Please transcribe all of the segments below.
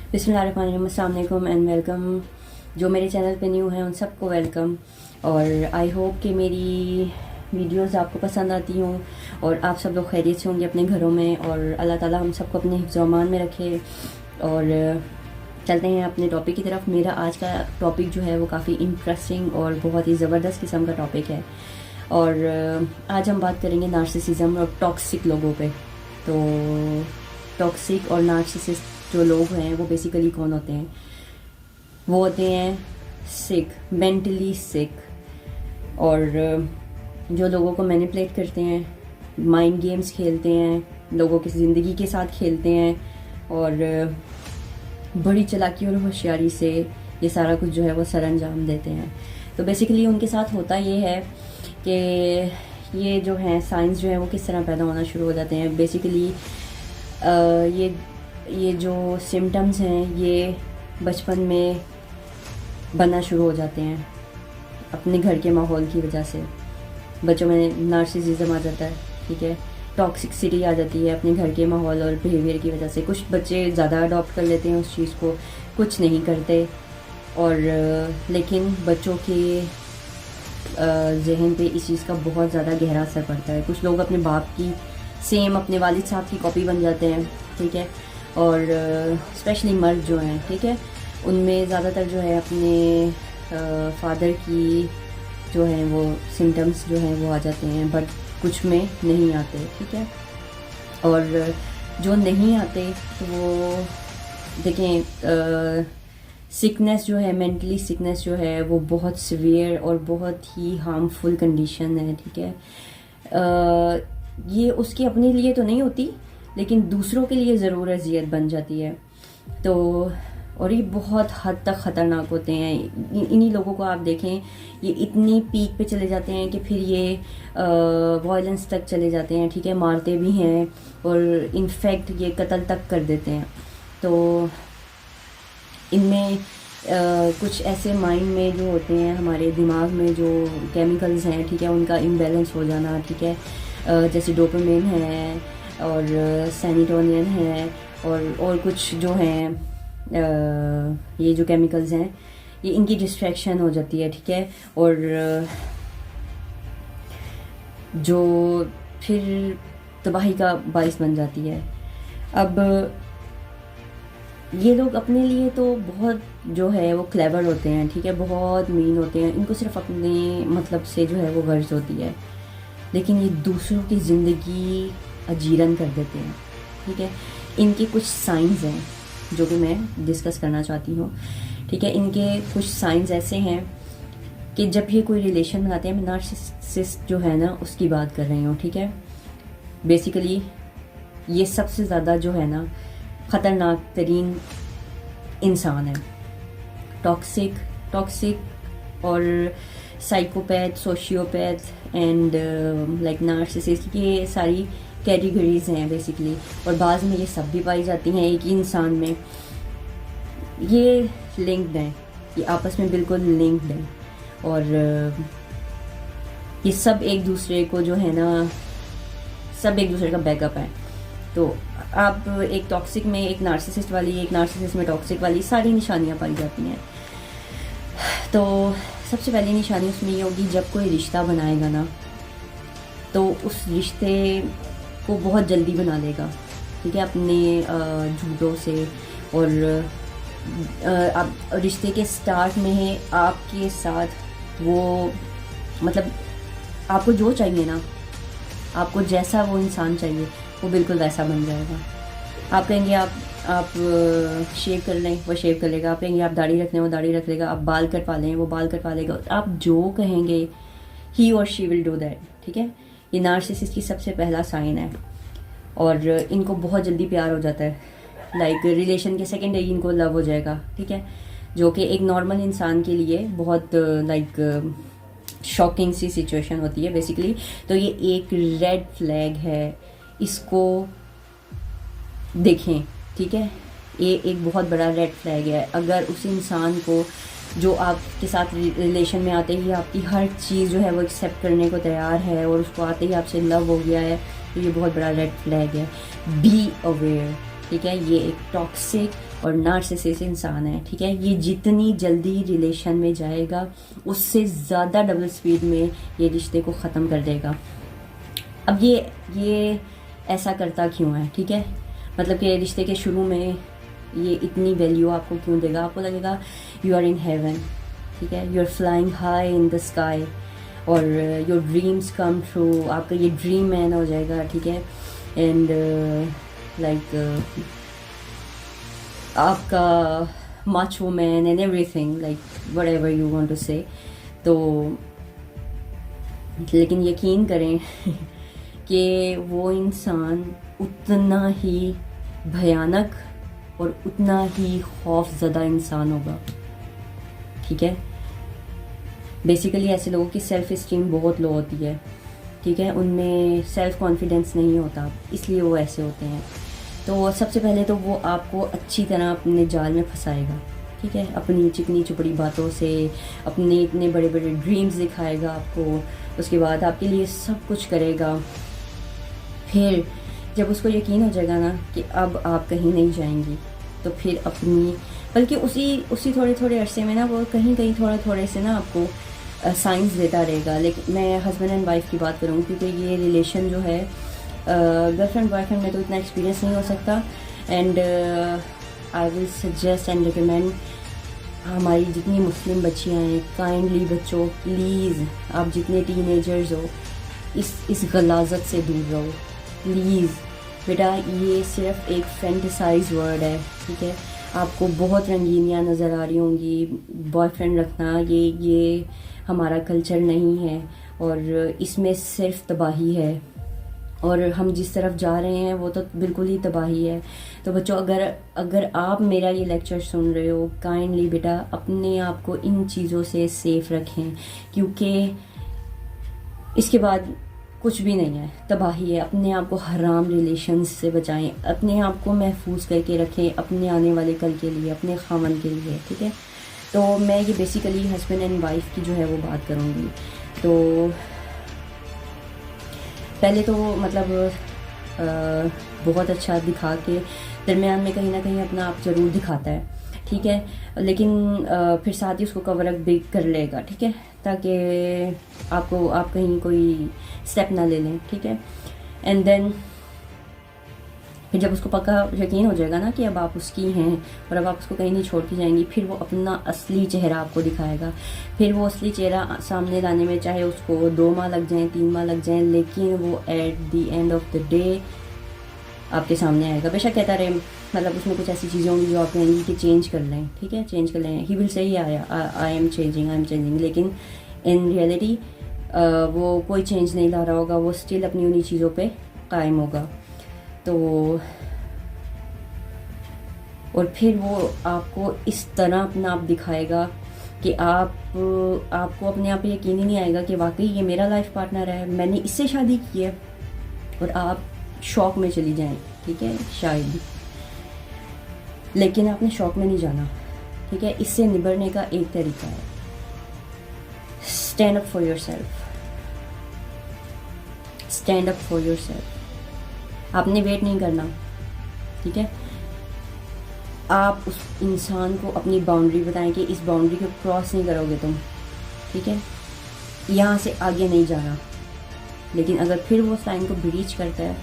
बिस्मिल्लाहिर्रहमानिर्रहीम, अस्सलाम वालेकुम एंड वेलकम। जो मेरे चैनल पे न्यू हैं उन सबको वेलकम। और आई होप कि मेरी वीडियोस आपको पसंद आती हों और आप सब लोग खैरियत से होंगे अपने घरों में, और अल्लाह ताला हम सबको अपने हिफ्ज़ व अमान में रखे। और चलते हैं अपने टॉपिक की तरफ। मेरा आज का टॉपिक जो है वो काफ़ी इंटरेस्टिंग और बहुत ही ज़बरदस्त किस्म का टॉपिक है। और आज हम बात करेंगे नार्सिसिज्म और टॉक्सिक लोगों पे। तो टॉक्सिक और नार्सिसिस्ट जो लोग हैं वो बेसिकली कौन होते हैं? वो होते हैं सिक, मेंटली सिक, और जो लोगों को मैनिपुलेट करते हैं, माइंड गेम्स खेलते हैं, लोगों की ज़िंदगी के साथ खेलते हैं, और बड़ी चालाकी और होशियारी से ये सारा कुछ जो है वो सर अंजाम देते हैं। तो बेसिकली उनके साथ होता ये है कि ये जो है साइंस जो है वो किस तरह पैदा होना शुरू हो जाते हैं। बेसिकली ये जो सिम्टम्स हैं ये बचपन में बनना शुरू हो जाते हैं अपने घर के माहौल की वजह से। बच्चों में नार्सिसिज्म आ जाता है, ठीक है, टॉक्सिसिटी आ जाती है अपने घर के माहौल और बिहेवियर की वजह से। कुछ बच्चे ज़्यादा अडॉप्ट कर लेते हैं उस चीज़ को, कुछ नहीं करते। और लेकिन बच्चों के जहन पे इस चीज़ का बहुत ज़्यादा गहरा असर पड़ता है। कुछ लोग अपने बाप की सेम अपने वालिद साहब की कॉपी बन जाते हैं, ठीक है। और स्पेशली मर्द जो हैं, ठीक है, उनमें ज़्यादातर जो है अपने फादर की जो है वो सिम्टम्स जो हैं वो आ जाते हैं, बट कुछ में नहीं आते, ठीक है। और जो नहीं आते तो वो देखें, सिकनेस जो है, मेंटली सिकनेस जो है वो बहुत सीवियर और बहुत ही हार्मफुल कंडीशन है, ठीक है। ये उसके अपने लिए तो नहीं होती, लेकिन दूसरों के लिए ज़रूर अजियत बन जाती है। तो और ये बहुत हद तक ख़तरनाक होते हैं। इन्हीं लोगों को आप देखें, ये इतनी पीक पे चले जाते हैं कि फिर ये वायलेंस तक चले जाते हैं, ठीक है, मारते भी हैं और इनफैक्ट ये कत्ल तक कर देते हैं। तो इनमें कुछ ऐसे माइंड में जो होते हैं, हमारे दिमाग में जो केमिकल्स हैं, ठीक है, उनका इम्बैलेंस हो जाना, ठीक है, जैसे डोपामिन है और सेरोटोनिन है और कुछ जो हैं ये जो केमिकल्स हैं ये इनकी डिस्ट्रैक्शन हो जाती है, ठीक है। और जो फिर तबाही का बाइस बन जाती है। अब ये लोग अपने लिए तो बहुत जो है वो क्लेवर होते हैं, ठीक है, बहुत मीन होते हैं। इनको सिर्फ अपने मतलब से जो है वो गर्ज होती है, लेकिन ये दूसरों की ज़िंदगी अजीरन कर देते हैं, ठीक है। इनके कुछ साइंस हैं जो कि मैं डिस्कस करना चाहती हूँ, ठीक है। इनके कुछ साइंस ऐसे हैं कि जब ये कोई रिलेशन बनाते हैं, मैं नार्सिसिस्ट जो है ना उसकी बात कर रही हूँ, ठीक है। बेसिकली ये सबसे ज़्यादा जो है ना ख़तरनाक तरीन इंसान है। टॉक्सिक और psychopath, sociopath and like narcissist, ये सारी कैटेगरीज हैं बेसिकली। और बाद में ये सब भी पाई जाती हैं एक ही इंसान में। ये लिंक्ड हैं, ये आपस में बिल्कुल लिंक्ड हैं, और ये सब एक दूसरे को जो है ना, सब एक दूसरे का बैकअप है। तो आप एक टॉक्सिक में एक नार्सिसिस्ट वाली, एक नार्सिसिस्ट में टॉक्सिक वाली, सारी निशानियां पाई जाती हैं। तो सबसे पहली निशानी उसमें ये होगी, जब कोई रिश्ता बनाएगा ना तो उस रिश्ते को बहुत जल्दी बना लेगा, ठीक है, अपने झूठों से। और आप रिश्ते के स्टार्ट में है आपके साथ वो, मतलब आपको जो चाहिए ना, आपको जैसा वो इंसान चाहिए वो बिल्कुल वैसा बन जाएगा। आप कहेंगे आप शेव कर लें, वो शेव कर लेगा। आप कहेंगे आप दाढ़ी रख लें, वो दाढ़ी रख लेगा। आप बाल कटवा लें, वो बाल कटवा लेगा। आप जो कहेंगे ही और शी विल डू दैट, ठीक है। ये नार्सिसिस्ट की सबसे पहला साइन है। और इनको बहुत जल्दी प्यार हो जाता है, लाइक रिलेशन के सेकेंड डे इनको लव हो जाएगा, ठीक है, जो कि एक नॉर्मल इंसान के लिए बहुत लाइक शॉकिंग सी सिचुएशन होती है बेसिकली। तो ये एक रेड फ्लैग है, इसको देखें, ठीक है। ये एक बहुत बड़ा रेड फ्लैग है। अगर उस इंसान को जो आपके साथ रिलेशन में आते ही आपकी हर चीज़ जो है वो एक्सेप्ट करने को तैयार है और उसको आते ही आपसे लव हो गया है, तो ये बहुत बड़ा रेड फ्लैग है। बी अवेयर, ठीक है। ये एक टॉक्सिक और नार्सिसिस्ट इंसान है, ठीक है, ये जितनी जल्दी रिलेशन में जाएगा उससे ज़्यादा डबल स्पीड में ये रिश्ते को ख़त्म कर देगा। अब ये ऐसा करता क्यों है, ठीक है, मतलब कि रिश्ते के शुरू में ये इतनी वैल्यू आपको क्यों देगा? आपको लगेगा यू आर इन हेवन, ठीक है, you are flying high in the sky और योर ड्रीम्स कम ट्रू, आपका ये ड्रीम मैन हो जाएगा, ठीक है, एंड लाइक आपका macho man and everything, like whatever you want to say। तो लेकिन यकीन करें कि वो इंसान उतना ही भयानक और उतना ही खौफज़दा इंसान होगा, ठीक है। बेसिकली ऐसे लोगों की सेल्फ इस्टीम बहुत लो होती है, ठीक है, उनमें सेल्फ कॉन्फिडेंस नहीं होता, इसलिए वो ऐसे होते हैं। तो सबसे पहले तो वो आपको अच्छी तरह अपने जाल में फंसाएगा, ठीक है, अपनी चिकनी चुपड़ी बातों से, अपने इतने बड़े बड़े ड्रीम्स दिखाएगा आपको, उसके बाद आपके लिए सब कुछ करेगा। फिर जब उसको यकीन हो जाएगा ना कि अब आप कहीं नहीं जाएंगी, तो फिर अपनी, बल्कि उसी थोड़े थोड़े अरसे में ना वो कहीं थोड़े थोड़े से ना आपको साइंस देता रहेगा। लेकिन मैं हस्बैंड एंड वाइफ की बात करूँ, क्योंकि ये रिलेशन जो है गर्लफ्रेंड बॉयफ्रेंड में तो इतना एक्सपीरियंस नहीं हो सकता। And I will suggest and recommend, हमारी जितनी मुस्लिम बच्चियाँ हैं, काइंडली बच्चों प्लीज़, आप जितने टीनेजर्स हो इस गलाजत से दूर रहो प्लीज़। बेटा ये सिर्फ एक फैंटिसाइज वर्ड है, ठीक है, आपको बहुत रंगीनियाँ नज़र आ रही होंगी बॉयफ्रेंड रखना, ये हमारा कल्चर नहीं है और इसमें सिर्फ तबाही है और हम जिस तरफ जा रहे हैं वो तो बिल्कुल ही तबाही है। तो बच्चों अगर आप मेरा ये लेक्चर सुन रहे हो, काइंडली बेटा अपने आप को इन चीज़ों से सेफ रखें, क्योंकि इसके बाद कुछ भी नहीं है, तबाही है। अपने आप को हराम रिलेशंस से बचाएं, अपने आप को महफूज करके रखें अपने आने वाले कल के लिए, अपने खामन के लिए, ठीक है। तो मैं ये बेसिकली हस्बैंड एंड वाइफ की जो है वो बात करूँगी। तो पहले तो मतलब बहुत अच्छा दिखा के दरमियान में कहीं ना कहीं अपना आप ज़रूर दिखाता है, ठीक है, लेकिन फिर साथ ही उसको कवर अप भी कर लेगा, ठीक है, ताकि आप कहीं कोई स्टेप ना ले लें, ठीक है। एंड देन फिर जब उसको पक्का यकीन हो जाएगा ना कि अब आप उसकी हैं और अब आप उसको कहीं नहीं छोड़ के जाएंगी, फिर वो अपना असली चेहरा आपको दिखाएगा। फिर वो असली चेहरा सामने लाने में चाहे उसको 2 माह लग जाएं, 3 माह लग जाएं, लेकिन वो at the end of the day आपके सामने आएगा। बेशक कहता रहे, मतलब उसमें कुछ ऐसी चीज़ें होंगी जो आप कहेंगी कि चेंज कर लें, ठीक है, चेंज कर लें, he will say he I am changing, लेकिन इन रियलिटी वो कोई चेंज नहीं ला रहा होगा, वो स्टिल अपनी उन्हीं चीज़ों पे कायम होगा। तो और फिर वो आपको इस तरह अपना आप दिखाएगा कि आपको अपने आप पे यकीन ही नहीं आएगा कि वाकई ये मेरा लाइफ पार्टनर है, मैंने इससे शादी की है, और आप शौक में चली जाएं, ठीक है, शायद, लेकिन आपने शौक में नहीं जाना, ठीक है। इससे निबरने का एक तरीका है, stand up for yourself, stand up for yourself. आपने वेट नहीं करना, ठीक है, आप उस इंसान को अपनी बाउंड्री बताएं कि इस बाउंड्री को क्रॉस नहीं करोगे तुम, ठीक है, यहाँ से आगे नहीं जाना। लेकिन अगर फिर वो उस लाइन को ब्रीच करता है,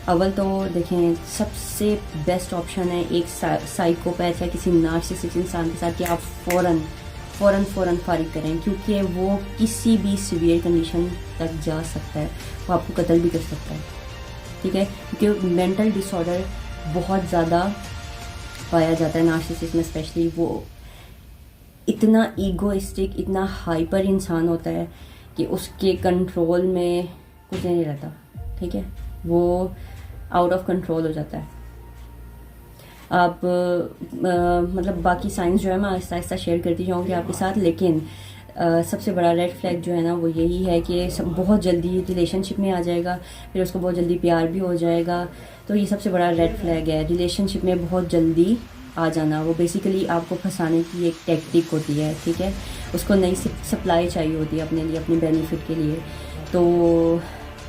अव्वल तो देखें सबसे बेस्ट ऑप्शन है एक साइकोपैथ या किसी नार्सिसिस्ट इंसान के साथ कि आप फ़ौरन फारिग करें, क्योंकि वो किसी भी सीवियर कंडीशन तक जा सकता है, वो आपको कत्ल भी कर सकता है, ठीक है, क्योंकि मेंटल डिसऑर्डर बहुत ज़्यादा पाया जाता है नार्सिसिस्ट में स्पेशली। वो इतना ईगोइस्टिक, इतना हाइपर इंसान होता है कि उसके कंट्रोल में कुछ नहीं रहता, ठीक है, वो आउट ऑफ कंट्रोल हो जाता है। आप मतलब बाकी साइंस जो है मैं आहिस्ता आहिस्ता शेयर करती जाऊँगी आपके साथ, लेकिन सबसे बड़ा रेड फ्लैग जो है ना वो यही है कि सब बहुत जल्दी रिलेशनशिप में आ जाएगा, फिर उसको बहुत जल्दी प्यार भी हो जाएगा। तो ये सबसे बड़ा रेड फ्लैग है, रिलेशनशिप में बहुत जल्दी आ जाना। वो बेसिकली आपको फंसाने की एक टेक्निक होती है, ठीक है, उसको नई सप्लाई चाहिए होती है अपने लिए, अपने बेनिफिट के लिए। तो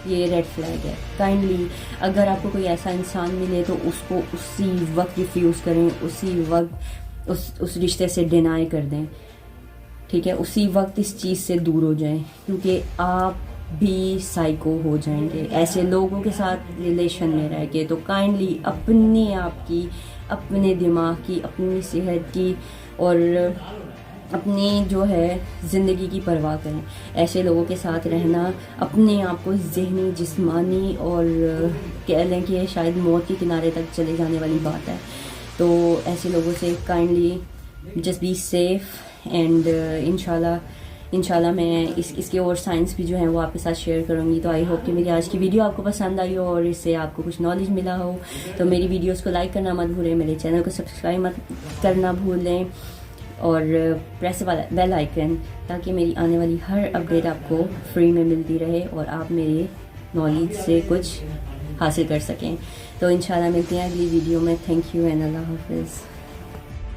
ये रेड फ्लैग है। काइंडली अगर आपको कोई ऐसा इंसान मिले तो उसको उसी वक्त रिफ्यूज़ करें, उसी वक्त उस रिश्ते से डिनाई कर दें, ठीक है, उसी वक्त इस चीज़ से दूर हो जाएं, क्योंकि आप भी साइको हो जाएंगे ऐसे लोगों के साथ रिलेशन में रह के। तो काइंडली अपने आप की, अपने दिमाग की, अपनी सेहत की और अपनी जो है ज़िंदगी की परवाह करें। ऐसे लोगों के साथ रहना अपने आप को ज़हनी, जिस्मानी और कह लें कि शायद मौत के किनारे तक चले जाने वाली बात है। तो ऐसे लोगों से kindly just be safe and इंशाल्लाह मैं इसके और साइंस भी जो है वो आपके साथ शेयर करूँगी। तो आई होप कि मेरी आज की वीडियो आपको पसंद आई हो और इससे आपको कुछ नॉलेज मिला हो। तो मेरी वीडियोस को लाइक करना मत भूलें, मेरे चैनल को सब्सक्राइब मत करना भूलें और प्रेस वाला बेल आइकन, ताकि मेरी आने वाली हर अपडेट आपको फ्री में मिलती रहे और आप मेरे नॉलेज से कुछ हासिल कर सकें। तो इंशाल्लाह मिलते हैं अगली वीडियो में। थैंक यू एंड अल्लाह हाफिज़।